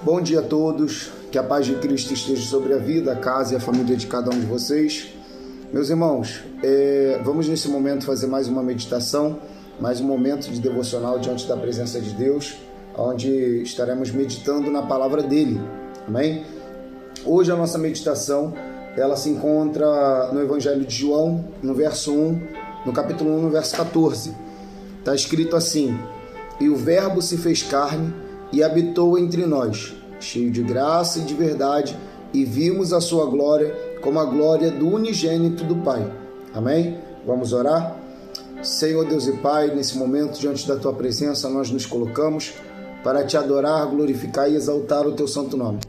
Bom dia a todos, que a paz de Cristo esteja sobre a vida, a casa e a família de cada um de vocês. Meus irmãos, vamos nesse momento fazer mais uma meditação, mais um momento de devocional diante da presença de Deus, onde estaremos meditando na palavra dele, amém? Hoje a nossa meditação, ela se encontra no Evangelho de João, no verso 1, no capítulo 1, no verso 14. Está escrito assim: "E o Verbo se fez carne e habitou entre nós, cheio de graça e de verdade, e vimos a sua glória como a glória do unigênito do Pai." Amém? Vamos orar? Senhor Deus e Pai, nesse momento, diante da Tua presença, nós nos colocamos para Te adorar, glorificar e exaltar o Teu santo nome.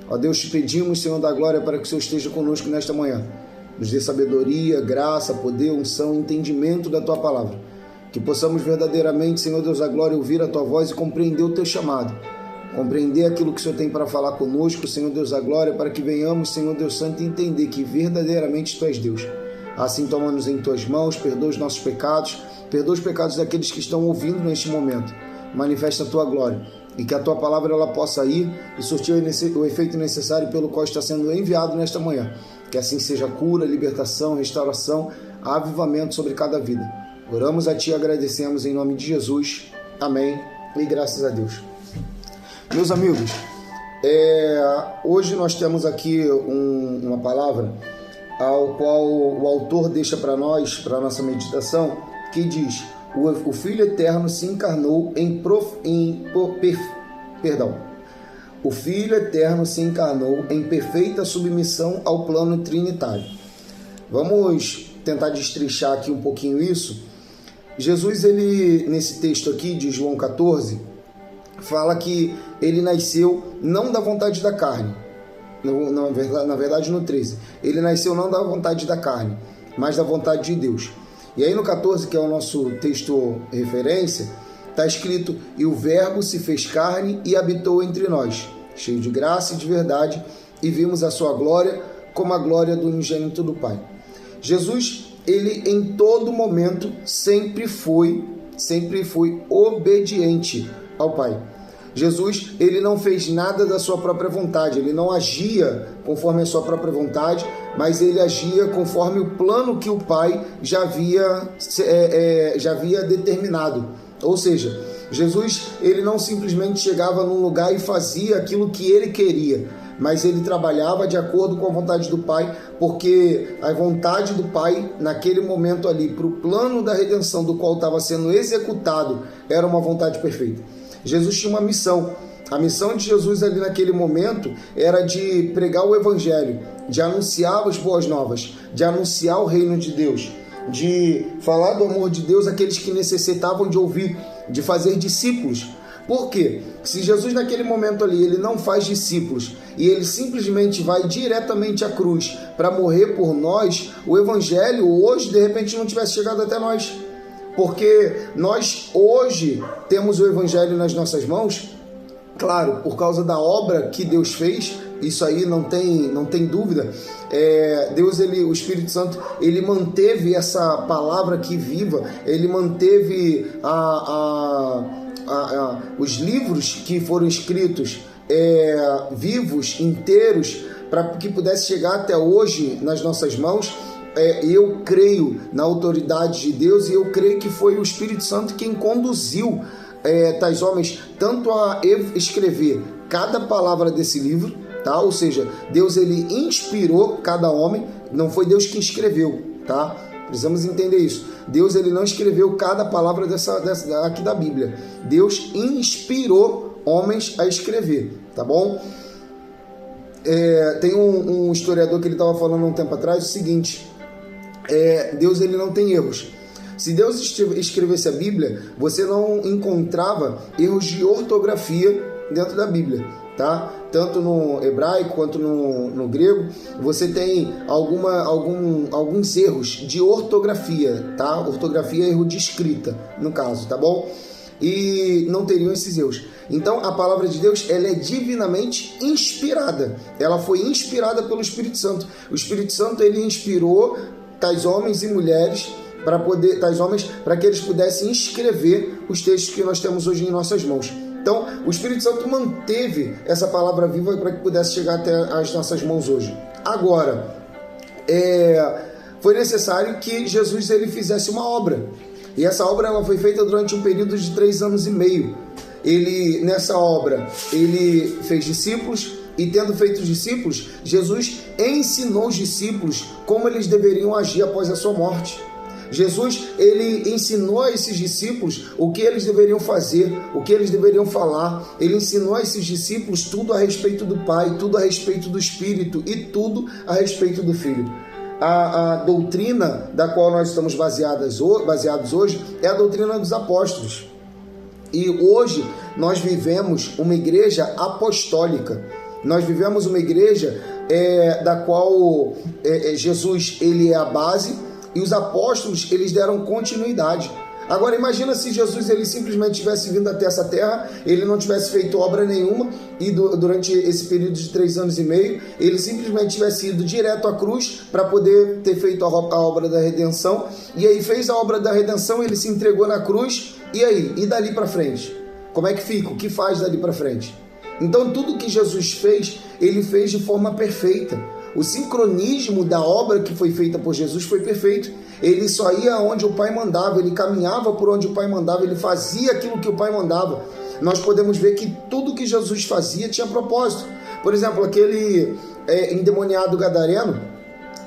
Ó Deus, Te pedimos, Senhor da glória, para que o Senhor esteja conosco nesta manhã. Nos dê sabedoria, graça, poder, unção, entendimento da Tua palavra. Que possamos verdadeiramente, Senhor Deus da glória, ouvir a Tua voz e compreender o Teu chamado. Compreender aquilo que o Senhor tem para falar conosco, Senhor Deus da glória, para que venhamos, Senhor Deus Santo, entender que verdadeiramente Tu és Deus. Assim, toma-nos em Tuas mãos, perdoa os nossos pecados, perdoa os pecados daqueles que estão ouvindo neste momento. Manifesta a Tua glória e que a Tua palavra ela possa ir e surtir o efeito necessário pelo qual está sendo enviado nesta manhã. Que assim seja cura, libertação, restauração, avivamento sobre cada vida. Oramos a Ti e agradecemos em nome de Jesus. Amém e graças a Deus. Meus amigos, hoje nós temos aqui uma palavra ao qual o autor deixa para nós, para a nossa meditação, que diz: o Filho Eterno se encarnou O Filho Eterno se encarnou em perfeita submissão ao plano trinitário. Vamos tentar destrinchar aqui um pouquinho isso. Jesus, ele, nesse texto aqui de João 14, fala que ele nasceu não da vontade da carne. Na verdade, no 13. Ele nasceu não da vontade da carne, mas da vontade de Deus. E aí no 14, que é o nosso texto referência, está escrito: "E o Verbo se fez carne e habitou entre nós, cheio de graça e de verdade, e vimos a sua glória como a glória do unigênito do Pai." Jesus, ele em todo momento sempre foi obediente ao Pai. Jesus, ele não fez nada da sua própria vontade, ele não agia conforme a sua própria vontade, mas ele agia conforme o plano que o Pai já havia determinado. Ou seja, Jesus, ele não simplesmente chegava num lugar e fazia aquilo que ele queria, mas ele trabalhava de acordo com a vontade do Pai, porque a vontade do Pai, naquele momento ali, para o plano da redenção do qual estava sendo executado, era uma vontade perfeita. Jesus tinha uma missão. A missão de Jesus ali naquele momento era de pregar o Evangelho, de anunciar as boas novas, de anunciar o reino de Deus, de falar do amor de Deus àqueles que necessitavam de ouvir, de fazer discípulos. Por quê? Se Jesus naquele momento ali, ele não faz discípulos e ele simplesmente vai diretamente à cruz para morrer por nós, o Evangelho hoje de repente não tivesse chegado até nós. Porque nós hoje temos o Evangelho nas nossas mãos, claro, por causa da obra que Deus fez, isso aí não tem dúvida. Deus, o Espírito Santo, ele manteve essa palavra aqui viva, ele manteve os livros que foram escritos vivos, inteiros, para que pudesse chegar até hoje nas nossas mãos. Eu creio na autoridade de Deus e eu creio que foi o Espírito Santo quem conduziu tais homens tanto a escrever cada palavra desse livro, tá? Ou seja, Deus, ele inspirou cada homem, não foi Deus que escreveu, tá? Precisamos entender isso. Deus, ele não escreveu cada palavra dessa aqui da Bíblia. Deus inspirou homens a escrever, tá bom? Tem um historiador que ele estava falando um tempo atrás o seguinte: Deus, ele não tem erros. Se Deus escrevesse a Bíblia, você não encontrava erros de ortografia dentro da Bíblia, tá? Tanto no hebraico quanto no grego, você tem alguns erros de ortografia, tá? Ortografia é erro de escrita, no caso, tá bom? E não teriam esses erros. Então, a palavra de Deus, ela é divinamente inspirada. Ela foi inspirada pelo Espírito Santo. O Espírito Santo, ele inspirou tais homens e mulheres para que eles pudessem escrever os textos que nós temos hoje em nossas mãos. Então, o Espírito Santo manteve essa palavra viva para que pudesse chegar até as nossas mãos hoje. Agora, foi necessário que Jesus ele fizesse uma obra. E essa obra ela foi feita durante um período de 3 anos e meio. Nessa obra, ele fez discípulos, e tendo feito os discípulos, Jesus ensinou os discípulos como eles deveriam agir após a sua morte. Jesus, ele ensinou a esses discípulos o que eles deveriam fazer, o que eles deveriam falar. Ele ensinou a esses discípulos tudo a respeito do Pai, tudo a respeito do Espírito e tudo a respeito do Filho. A doutrina da qual nós estamos baseados hoje é a doutrina dos apóstolos. E hoje nós vivemos uma igreja apostólica. Nós vivemos uma igreja da qual Jesus ele é a base, e os apóstolos eles deram continuidade. Agora imagina se Jesus ele simplesmente tivesse vindo até essa terra, ele não tivesse feito obra nenhuma, e durante esse período de 3 anos e meio, ele simplesmente tivesse ido direto à cruz para poder ter feito a obra da redenção, e aí fez a obra da redenção, ele se entregou na cruz, e aí? E dali para frente? Como é que fica? O que faz dali para frente? Então tudo que Jesus fez, ele fez de forma perfeita. O sincronismo da obra que foi feita por Jesus foi perfeito. Ele só ia onde o Pai mandava, ele caminhava por onde o Pai mandava, ele fazia aquilo que o Pai mandava. Nós podemos ver que tudo que Jesus fazia tinha propósito. Por exemplo, aquele endemoniado gadareno,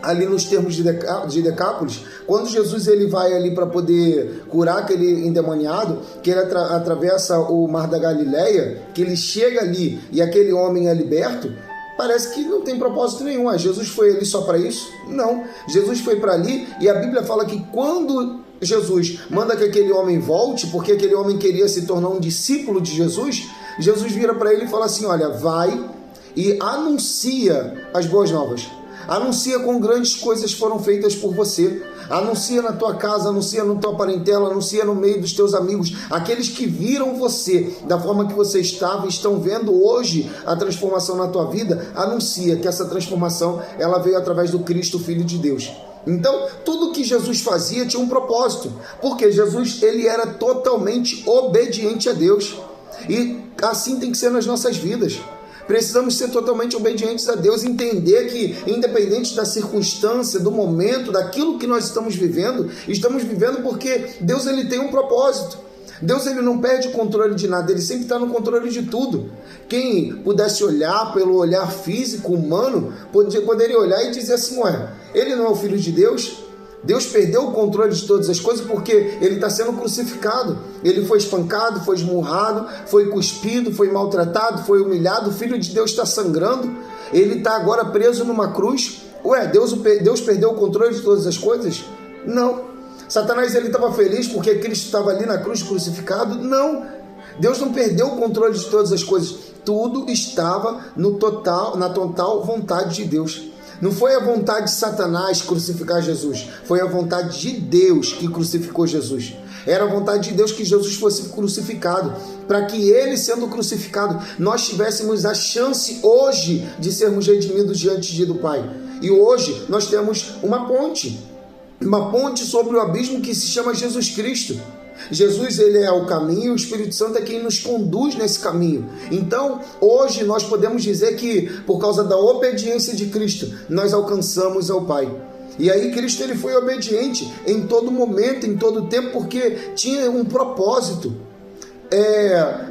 ali nos termos de Decápolis, quando Jesus ele vai ali para poder curar aquele endemoniado, que ele atravessa o mar da Galileia, que ele chega ali e aquele homem é liberto, parece que não tem propósito nenhum. Jesus foi ali só para isso? Não. Jesus foi para ali e a Bíblia fala que quando Jesus manda que aquele homem volte, porque aquele homem queria se tornar um discípulo de Jesus, Jesus vira para ele e fala assim, olha, vai e anuncia as boas novas. Anuncia quão grandes coisas foram feitas por você. Anuncia na tua casa, anuncia na tua parentela, anuncia no meio dos teus amigos. Aqueles que viram você da forma que você estava, estão vendo hoje a transformação na tua vida. Anuncia que essa transformação ela veio através do Cristo, Filho de Deus. Então, tudo que Jesus fazia tinha um propósito. Porque Jesus ele era totalmente obediente a Deus. E assim tem que ser nas nossas vidas. Precisamos ser totalmente obedientes a Deus, entender que, independente da circunstância, do momento, daquilo que nós estamos vivendo porque Deus ele tem um propósito. Deus ele não perde o controle de nada, ele sempre está no controle de tudo. Quem pudesse olhar pelo olhar físico, humano, poderia olhar e dizer assim, ué, ele não é o Filho de Deus? Deus perdeu o controle de todas as coisas porque ele está sendo crucificado. Ele foi espancado, foi esmurrado, foi cuspido, foi maltratado, foi humilhado. O Filho de Deus está sangrando. Ele está agora preso numa cruz. Ué, Deus perdeu o controle de todas as coisas? Não. Satanás ele estava feliz porque Cristo estava ali na cruz crucificado? Não. Deus não perdeu o controle de todas as coisas. Tudo estava na total vontade de Deus. Não foi a vontade de Satanás crucificar Jesus, foi a vontade de Deus que crucificou Jesus. Era a vontade de Deus que Jesus fosse crucificado, para que ele sendo crucificado, nós tivéssemos a chance hoje de sermos redimidos diante do Pai. E hoje nós temos uma ponte sobre o abismo que se chama Jesus Cristo. Jesus ele é o caminho, o Espírito Santo é quem nos conduz nesse caminho. Então, hoje nós podemos dizer que, por causa da obediência de Cristo, nós alcançamos ao Pai. E aí Cristo ele foi obediente em todo momento, em todo tempo, porque tinha um propósito.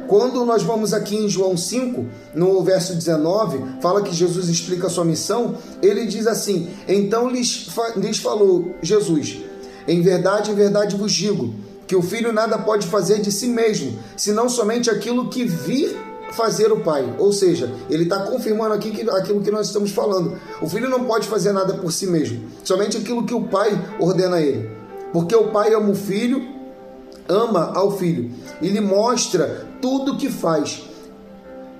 Quando nós vamos aqui em João 5, no verso 19, fala que Jesus explica a sua missão, ele diz assim, então lhes falou Jesus, em verdade vos digo, que o Filho nada pode fazer de si mesmo, senão somente aquilo que vir fazer o Pai. Ou seja, ele está confirmando aqui aquilo que nós estamos falando. O Filho não pode fazer nada por si mesmo, somente aquilo que o Pai ordena a ele. Porque o Pai ama o Filho, ama ao Filho, e lhe mostra tudo o que faz.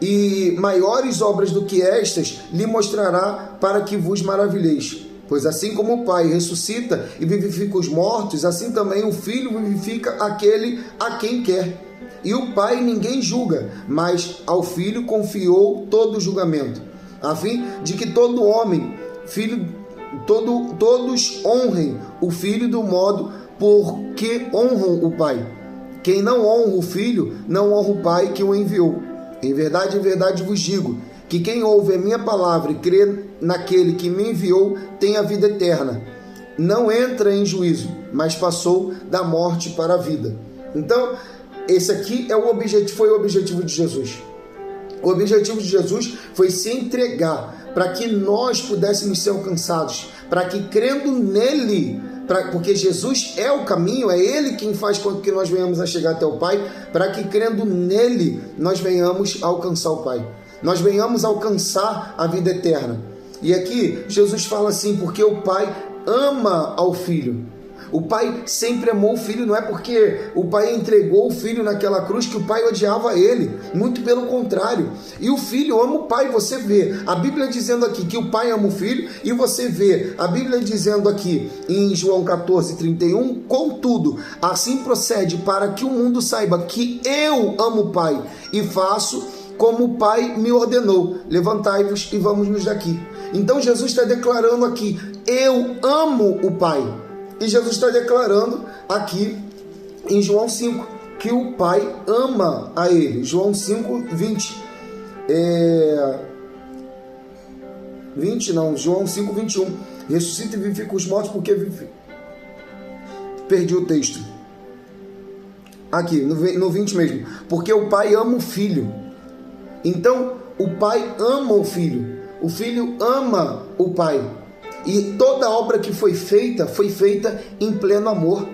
E maiores obras do que estas lhe mostrará para que vos maravilheis. Pois assim como o Pai ressuscita e vivifica os mortos, assim também o Filho vivifica aquele a quem quer. E o Pai ninguém julga, mas ao Filho confiou todo o julgamento, a fim de que todo homem, todos honrem o Filho do modo por que honram o Pai. Quem não honra o Filho, não honra o Pai que o enviou. Em verdade vos digo, que quem ouve a minha palavra e crê naquele que me enviou, tem a vida eterna. Não entra em juízo, mas passou da morte para a vida. Então, esse aqui foi o objetivo de Jesus. O objetivo de Jesus foi se entregar para que nós pudéssemos ser alcançados, para que crendo nele, porque Jesus é o caminho, é ele quem faz com que nós venhamos a chegar até o Pai, para que crendo nele nós venhamos a alcançar o Pai, nós venhamos a alcançar a vida eterna. E aqui Jesus fala assim, porque o Pai ama ao Filho. O Pai sempre amou o Filho, não é porque o Pai entregou o Filho naquela cruz que o Pai odiava ele, muito pelo contrário. E o Filho ama o Pai, você vê a Bíblia dizendo aqui que o Pai ama o Filho, e você vê a Bíblia dizendo aqui em João 14:31, contudo, assim procede para que o mundo saiba que eu amo o Pai e faço como o Pai me ordenou. Levantai-vos e vamos-nos daqui. Então Jesus está declarando aqui, eu amo o Pai. E Jesus está declarando aqui em João 5, que o Pai ama a ele. João 5:20. João 5:21. Ressuscita e vivifica os mortos porque perdi o texto. Aqui, no 20 mesmo. Porque o Pai ama o Filho. Então, o Pai ama o Filho ama o Pai. E toda obra que foi feita em pleno amor.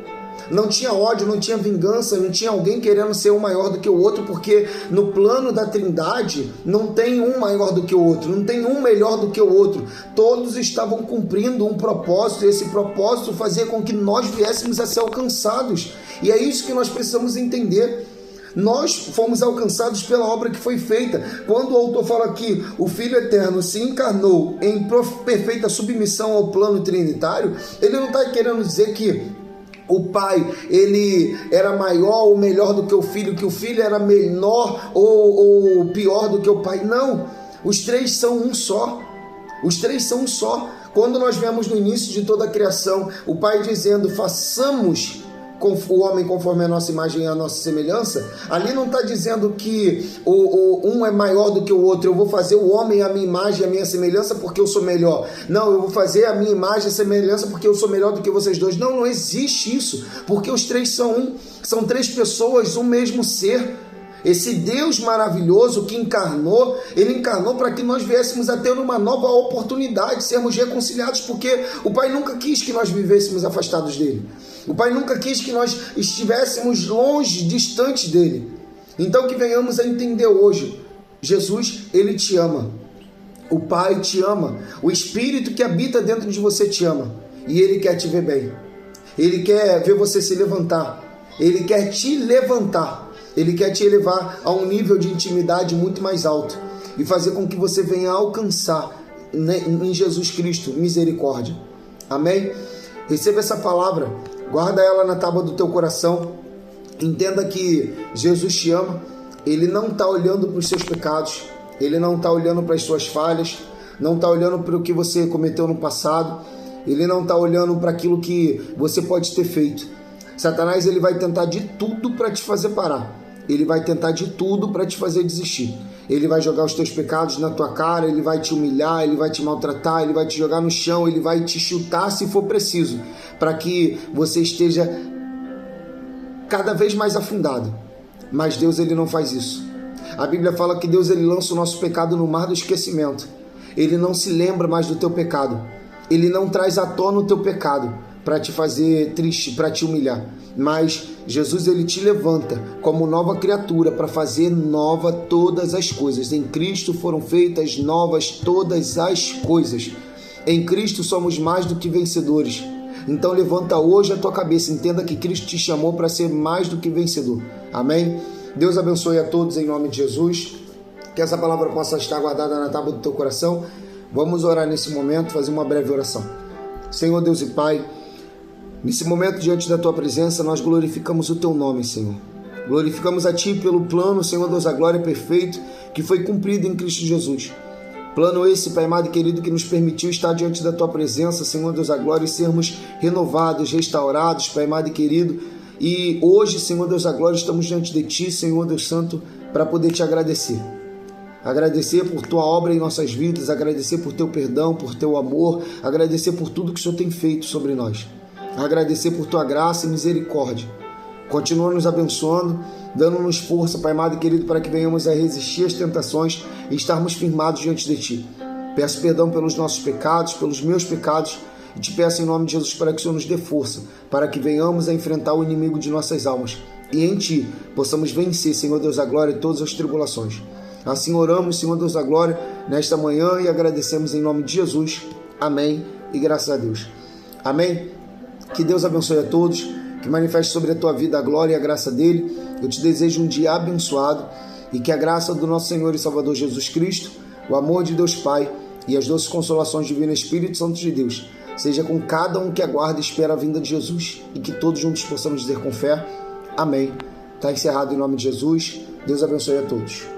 Não tinha ódio, não tinha vingança, não tinha alguém querendo ser um maior do que o outro, porque no plano da Trindade não tem um maior do que o outro, não tem um melhor do que o outro. Todos estavam cumprindo um propósito, e esse propósito fazia com que nós viéssemos a ser alcançados. E é isso que nós precisamos entender. Nós fomos alcançados pela obra que foi feita. Quando o autor fala que o Filho Eterno se encarnou em perfeita submissão ao plano trinitário, ele não está querendo dizer que o Pai ele era maior ou melhor do que o Filho, que o Filho era menor ou pior do que o Pai. Não, os três são um só. Os três são um só. Quando nós vemos no início de toda a criação o Pai dizendo, façamos o homem conforme a nossa imagem e a nossa semelhança, ali não está dizendo que um é maior do que o outro, eu vou fazer o homem a minha imagem e a minha semelhança porque eu sou melhor. Não, eu vou fazer a minha imagem e a semelhança porque eu sou melhor do que vocês dois. Não, não existe isso, porque os três são um, são três pessoas, um mesmo ser. Esse Deus maravilhoso que encarnou, ele encarnou para que nós viéssemos a ter uma nova oportunidade, sermos reconciliados, porque o Pai nunca quis que nós vivêssemos afastados dele. O Pai nunca quis que nós estivéssemos longe, distantes dele. Então que venhamos a entender hoje, Jesus, ele te ama. O Pai te ama. O Espírito que habita dentro de você te ama. E ele quer te ver bem. Ele quer ver você se levantar. Ele quer te levantar. Ele quer te elevar a um nível de intimidade muito mais alto. E fazer com que você venha alcançar em Jesus Cristo misericórdia. Amém? Receba essa palavra. Guarda ela na tábua do teu coração. Entenda que Jesus te ama. Ele não está olhando para os seus pecados. Ele não está olhando para as suas falhas. Não está olhando para o que você cometeu no passado. Ele não está olhando para aquilo que você pode ter feito. Satanás ele vai tentar de tudo para te fazer parar. Ele vai tentar de tudo para te fazer desistir. Ele vai jogar os teus pecados na tua cara, ele vai te humilhar, ele vai te maltratar, ele vai te jogar no chão, ele vai te chutar se for preciso, para que você esteja cada vez mais afundado. Mas Deus ele não faz isso. A Bíblia fala que Deus ele lança o nosso pecado no mar do esquecimento. Ele não se lembra mais do teu pecado. Ele não traz à tona o teu pecado para te fazer triste, para te humilhar. Mas Jesus ele te levanta como nova criatura para fazer nova todas as coisas. Em Cristo foram feitas novas todas as coisas. Em Cristo somos mais do que vencedores. Então levanta hoje a tua cabeça, entenda que Cristo te chamou para ser mais do que vencedor. Amém? Deus abençoe a todos em nome de Jesus. Que essa palavra possa estar guardada na tábua do teu coração. Vamos orar nesse momento, fazer uma breve oração. Senhor Deus e Pai, nesse momento, diante da Tua presença, nós glorificamos o Teu nome, Senhor. Glorificamos a Ti pelo plano, Senhor Deus, a glória perfeito, que foi cumprido em Cristo Jesus. Plano esse, Pai amado e querido, que nos permitiu estar diante da Tua presença, Senhor Deus, a glória, e sermos renovados, restaurados, Pai amado e querido, E hoje, Senhor Deus da glória, estamos diante de Ti, Senhor Deus Santo, para poder Te agradecer. Agradecer por Tua obra em nossas vidas, agradecer por Teu perdão, por Teu amor, agradecer por tudo que o Senhor tem feito sobre nós. Agradecer por Tua graça e misericórdia. Continua nos abençoando, dando-nos força, Pai amado e querido, para que venhamos a resistir às tentações e estarmos firmados diante de Ti. Peço perdão pelos nossos pecados, pelos meus pecados, e Te peço em nome de Jesus para que o Senhor nos dê força, para que venhamos a enfrentar o inimigo de nossas almas e em Ti possamos vencer, Senhor Deus da glória, todas as tribulações. Assim oramos, Senhor Deus da glória, nesta manhã e agradecemos em nome de Jesus. Amém e graças a Deus. Amém? Que Deus abençoe a todos, que manifeste sobre a tua vida a glória e a graça dEle. Eu te desejo um dia abençoado e que a graça do nosso Senhor e Salvador Jesus Cristo, o amor de Deus Pai e as doces consolações divinas Espírito Santo de Deus seja com cada um que aguarda e espera a vinda de Jesus e que todos juntos possamos dizer com fé, amém. Está encerrado em nome de Jesus. Deus abençoe a todos.